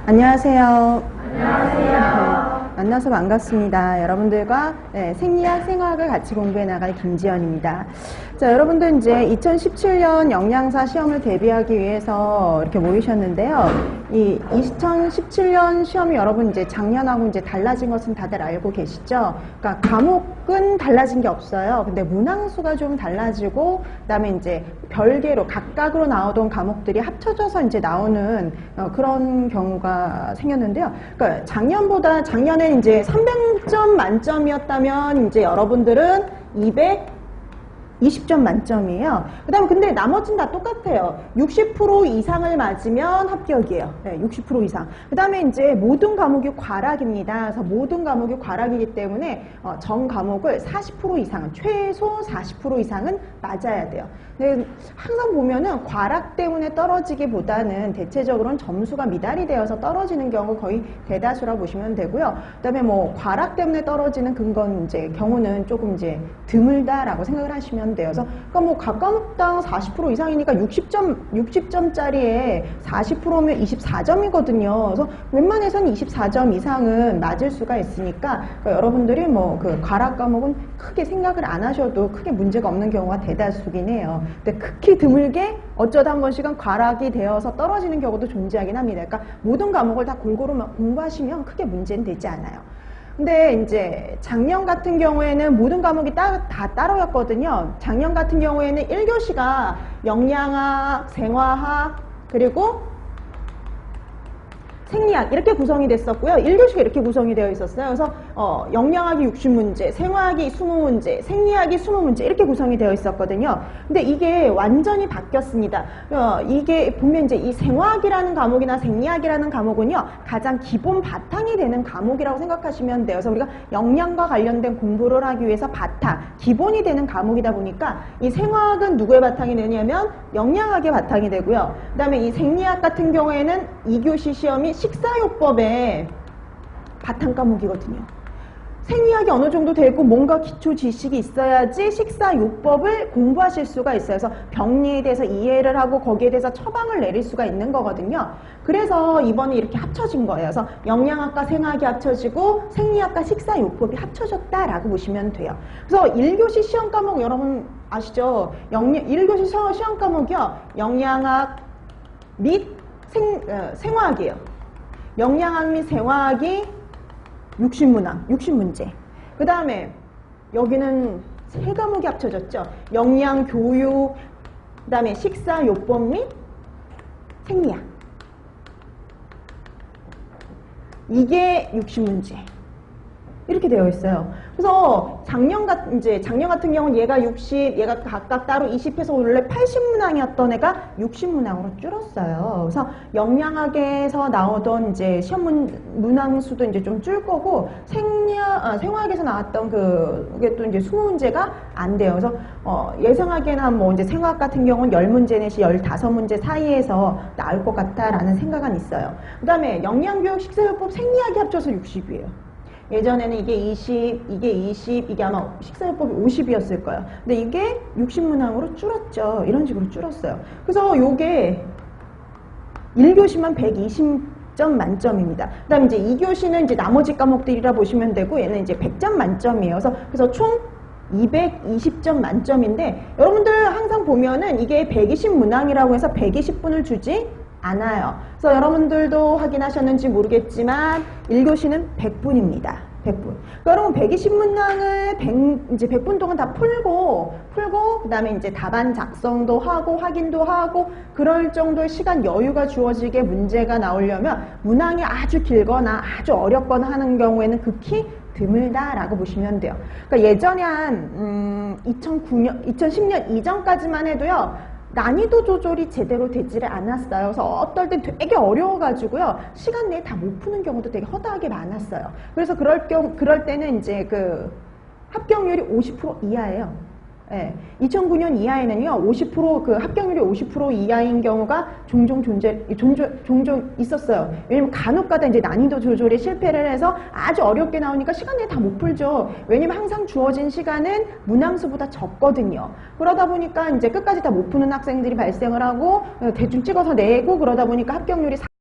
안녕하세요. 안녕하세요. 만나서 반갑습니다. 여러분들과 생리학, 생화학을 같이 공부해 나갈 김지연입니다. 자, 여러분들 이제 2017년 영양사 시험을 대비하기 위해서 이렇게 모이셨는데요. 이 2017년 시험이 여러분 이제 작년하고 이제 달라진 것은 다들 알고 계시죠? 그러니까 과목은 달라진 게 없어요. 근데 문항수가 좀 달라지고, 그다음에 이제 별개로 각각으로 나오던 과목들이 합쳐져서 이제 나오는 그런 경우가 생겼는데요. 그러니까 작년에는 이제 300점 만점이었다면 이제 여러분들은 220점 만점이에요. 그 다음에 근데 나머지는 다 똑같아요. 60% 이상을 맞으면 합격이에요. 네, 60% 이상. 그 다음에 이제 모든 과목이 과락입니다. 그래서 모든 과목이 과락이기 때문에 전 과목을 40% 이상은, 최소 40% 이상은 맞아야 돼요. 근데 항상 보면은 과락 때문에 떨어지기보다는 대체적으로는 점수가 미달이 되어서 떨어지는 경우가 거의 대다수라고 보시면 되고요. 그 다음에 뭐 과락 때문에 떨어지는 경우는 조금 이제 드물다라고 생각을 하시면 돼요. 그래서 그러니까 뭐 각 과목당 40% 이상이니까 60점짜리에 40%면 24점이거든요. 그래서 웬만해서는 24점 이상은 맞을 수가 있으니까 그러니까 여러분들이 뭐 그 과락 과목은 크게 생각을 안 하셔도 크게 문제가 없는 경우가 대다수긴 해요. 근데 극히 드물게 어쩌다 한 번씩은 과락이 되어서 떨어지는 경우도 존재하긴 합니다. 그러니까 모든 과목을 다 골고루 공부하시면 크게 문제는 되지 않아요. 근데 이제 작년 같은 경우에는 모든 과목이 다 따로였거든요. 작년 같은 경우에는 1교시가 영양학, 생화학, 그리고 생리학 이렇게 구성이 됐었고요. 1교시가 이렇게 구성이 되어 있었어요. 그래서 영양학이 60문제, 생화학이 20문제, 생리학이 20문제 이렇게 구성이 되어 있었거든요. 근데 이게 완전히 바뀌었습니다. 이게 보면 이제 이 생화학이라는 과목이나 생리학이라는 과목은요, 가장 기본 바탕이 되는 과목이라고 생각하시면 돼요. 그래서 우리가 영양과 관련된 공부를 하기 위해서 바탕, 기본이 되는 과목이다 보니까 이 생화학은 누구의 바탕이 되냐면 영양학의 바탕이 되고요. 그 다음에 이 생리학 같은 경우에는 2교시 시험이 식사요법의 바탕 과목이거든요. 생리학이 어느 정도 되고 뭔가 기초 지식이 있어야지 식사요법을 공부하실 수가 있어요. 그래서 병리에 대해서 이해를 하고 거기에 대해서 처방을 내릴 수가 있는 거거든요. 그래서 이번에 이렇게 합쳐진 거예요. 그래서 영양학과 생화학이 합쳐지고 생리학과 식사요법이 합쳐졌다라고 보시면 돼요. 그래서 1교시 시험 과목 여러분 아시죠? 1교시 시험 과목이요. 영양학 및 생화학이에요. 영양학 및 생화학이 60문항, 60문제. 그 다음에 여기는 세 과목이 합쳐졌죠. 영양, 교육, 그 다음에 식사요법 및 생리학. 이게 60문제. 이렇게 되어 있어요. 그래서 작년 같은 경우는 얘가 60, 얘가 각각 따로 20해서 원래 80문항이었던 애가 60문항으로 줄었어요. 그래서 영양학에서 나오던 이제 시험 문항 수도 이제 좀 줄 거고 생화학에서 나왔던 그게 또 이제 20문제가 안 돼요. 그래서 예상하기에는 뭐 이제 생화학 같은 경우는 10문제 내지 15문제 사이에서 나올 것 같다라는 생각은 있어요. 그 다음에 영양교육, 식사요법, 생리학이 합쳐서 60이에요. 예전에는 이게 20, 이게 20, 이게 아마 식사요법이 50이었을 거예요. 근데 이게 60문항으로 줄었죠. 이런 식으로 줄었어요. 그래서 요게 1교시만 120점 만점입니다. 그 다음에 이제 2교시는 이제 나머지 과목들이라 보시면 되고, 얘는 이제 100점 만점이에요. 그래서 총 220점 만점인데, 여러분들 항상 보면은 이게 120문항이라고 해서 120분을 주지 않아요. 그래서 여러분들도 확인하셨는지 모르겠지만 1교시는 100분입니다. 100분. 그러니까 여러분 120문항을 이제 100분 동안 다 풀고 그다음에 이제 답안 작성도 하고 확인도 하고 그럴 정도의 시간 여유가 주어지게 문제가 나오려면 문항이 아주 길거나 아주 어렵거나 하는 경우에는 극히 드물다라고 보시면 돼요. 그러니까 예전에 한 2010년 이전까지만 해도요. 난이도 조절이 제대로 되지를 않았어요. 그래서 어떨 때 되게 어려워가지고요. 시간 내에 다 못 푸는 경우도 되게 허다하게 많았어요. 그래서 그럴 때는 이제 그 합격률이 50% 이하예요. 예, 2009년 이하에는요, 50% 그 합격률이 50% 이하인 경우가 종종 있었어요. 왜냐면 간혹가다 이제 난이도 조절에 실패를 해서 아주 어렵게 나오니까 시간 내에 다 못 풀죠. 왜냐면 항상 주어진 시간은 문항수보다 적거든요. 그러다 보니까 이제 끝까지 다 못 푸는 학생들이 발생을 하고 대충 찍어서 내고 그러다 보니까 합격률이